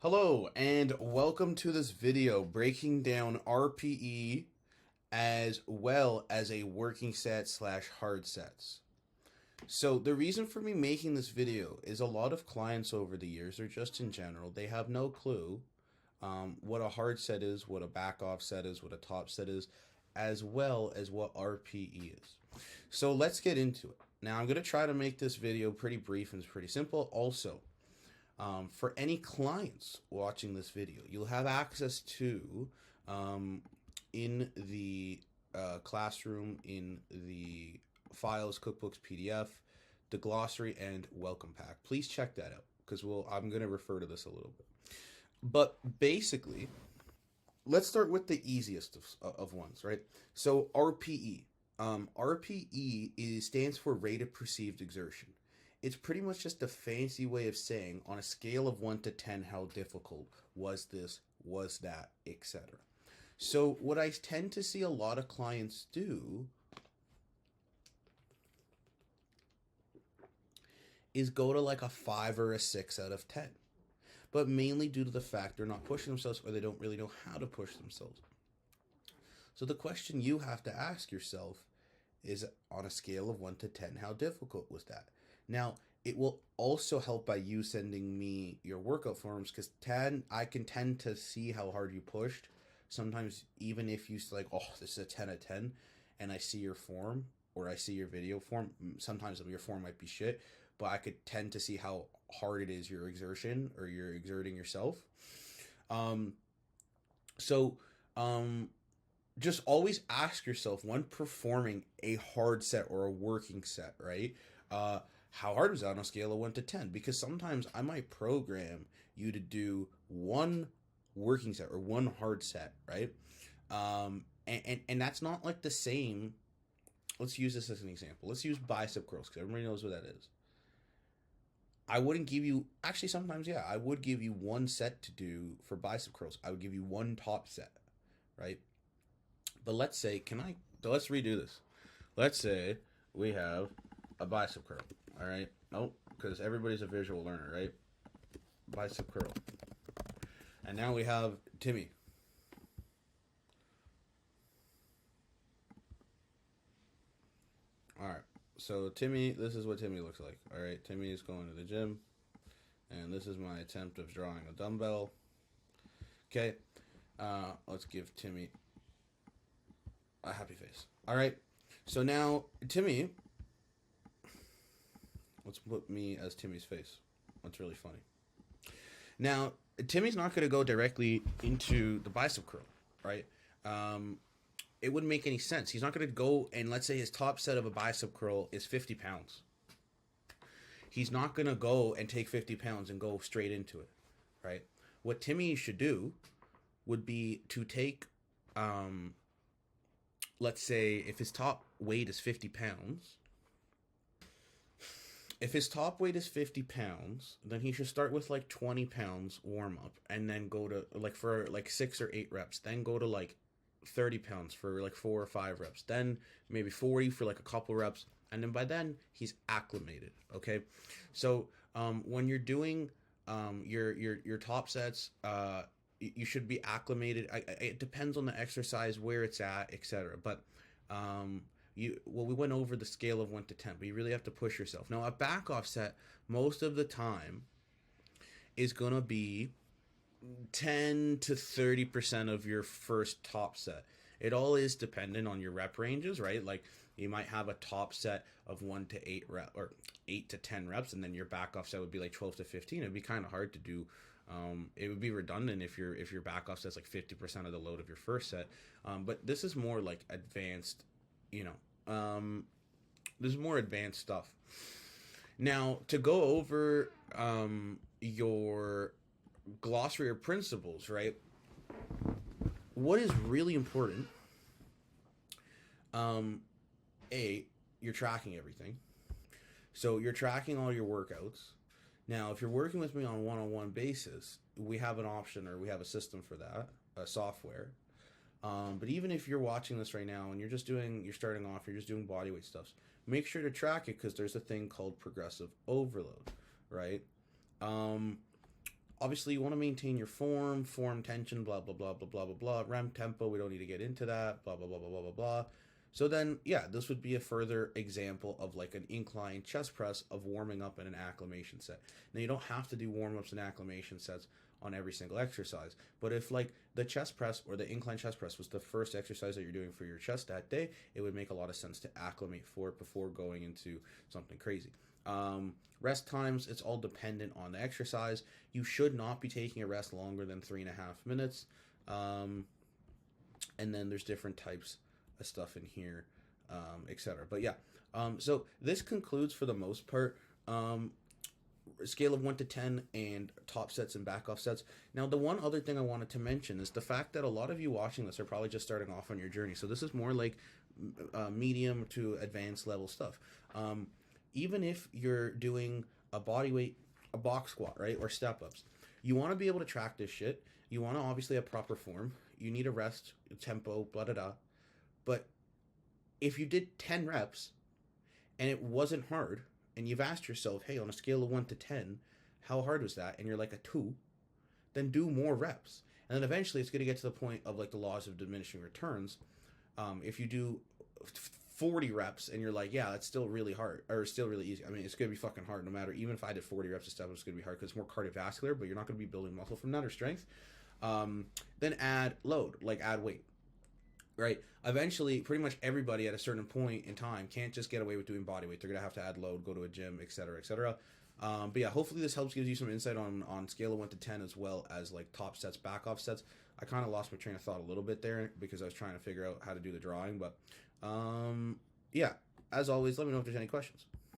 Hello and welcome to this video breaking down RPE as well as a working set slash hard sets. So the reason for me making this video is a lot of clients over the years, or just in general, they have no clue what a hard set is, what a back off set is, what a top set is, as well as what RPE is. So let's get into it. Now I'm going to try to make this video pretty brief and pretty simple. Also, for any clients watching this video, you'll have access to in the classroom, in the files, cookbooks, PDF, the glossary, and welcome pack. Please check that out because I'm going to refer to this a little bit. But basically, let's start with the easiest of ones, right? So RPE. RPE stands for rate of perceived exertion. It's pretty much just a fancy way of saying on a scale of 1 to 10 how difficult was this, was that, etc. So what I tend to see a lot of clients do is go to like a 5 or a 6 out of 10. But mainly due to the fact they're not pushing themselves or they don't really know how to push themselves. So the question you have to ask yourself is, on a scale of 1 to 10, how difficult was that? Now, it will also help by you sending me your workout forms, because I can tend to see how hard you pushed. Sometimes even if you like, oh, this is a 10 out of 10, and I see your form or I see your video form, sometimes your form might be shit, but I could tend to see how hard it is your exertion or you're exerting yourself. Just always ask yourself when performing a hard set or a working set, right? How hard was that on a scale of 1 to 10? Because sometimes I might program you to do one working set or one hard set, right? And that's not like the same. Let's use this as an example. Let's use bicep curls because everybody knows what that is. I wouldn't give you, actually sometimes, yeah, I would give you one set to do for bicep curls. I would give you one top set, right? But let's say, let's redo this. Let's say we have a bicep curl, all right? Nope, because everybody's a visual learner, right? Bicep curl. And now we have Timmy. All right, so Timmy, this is what Timmy looks like. All right, Timmy is going to the gym, and this is my attempt of drawing a dumbbell. Okay, let's give Timmy a happy face. All right, so now Timmy, let's put me as Timmy's face. That's really funny. Now, Timmy's not going to go directly into the bicep curl, right? It wouldn't make any sense. He's not going to go and, let's say his top set of a bicep curl is 50 pounds. He's not going to go and take 50 pounds and go straight into it, right? What Timmy should do would be to take, let's say if his top weight is 50 pounds, if his top weight is 50 pounds, then he should start with like 20 pounds warm up and then go to like for like 6 or 8 reps, then go to like 30 pounds for like 4 or 5 reps, then maybe 40 for like a couple reps, and then by then he's acclimated. Okay, so when you're doing your top sets, you should be acclimated. It depends on the exercise, where it's at, etc. But we went over the scale of 1 to 10, but you really have to push yourself. Now, a back off set most of the time is gonna be 10 to 30% of your first top set. It all is dependent on your rep ranges, right? Like you might have a top set of 1 to 8 rep or 8 to 10 reps, and then your back off set would be like 12 to 15. It'd be kind of hard to do. It would be redundant if your back off set's like 50% of the load of your first set. But this is more like advanced, this is more advanced stuff. Now, to go over your glossary or principles, right? What is really important? You're tracking everything. So you're tracking all your workouts. Now, if you're working with me on a one-on-one basis, we have an option, or we have a system for that, a software. But even if you're watching this right now and you're starting off, you're just doing bodyweight stuff, make sure to track it, because there's a thing called progressive overload, right? obviously you want to maintain your form tension, blah blah blah blah blah blah blah, rem tempo, we don't need to get into that, blah blah blah blah blah blah blah. So then, yeah, this would be a further example of like an incline chest press of warming up in an acclimation set. Now, you don't have to do warm-ups and acclimation sets on every single exercise, but if like the chest press or the incline chest press was the first exercise that you're doing for your chest that day, it would make a lot of sense to acclimate for it before going into something crazy. Rest times, it's all dependent on the exercise. You should not be taking a rest longer than 3.5 minutes. And then there's different types of stuff in here, etc. But yeah, so this concludes for the most part. Scale of 1 to 10 and top sets and back off sets. Now, the one other thing I wanted to mention is the fact that a lot of you watching this are probably just starting off on your journey. So this is more like medium to advanced level stuff. Even if you're doing a body weight, a box squat, right, or step ups, you want to be able to track this shit. You want to obviously have proper form. You need a rest, tempo, blah, blah, blah. But if you did 10 reps and it wasn't hard, and you've asked yourself, hey, on a scale of 1 to 10, how hard was that? And you're like a 2, then do more reps. And then eventually it's going to get to the point of like the laws of diminishing returns. If you do 40 reps and you're like, yeah, that's still really hard, or still really easy. I mean, it's going to be fucking hard no matter. Even if I did 40 reps of step-ups, it's going to be hard because it's more cardiovascular, but you're not going to be building muscle from that or strength. Then add load, like add weight. Right? Eventually, pretty much everybody at a certain point in time can't just get away with doing body weight. They're going to have to add load, go to a gym, etc., etc. But yeah, hopefully this helps, gives you some insight on scale of 1 to 10 as well as like top sets, back off sets. I kind of lost my train of thought a little bit there because I was trying to figure out how to do the drawing. But yeah, as always, let me know if there's any questions.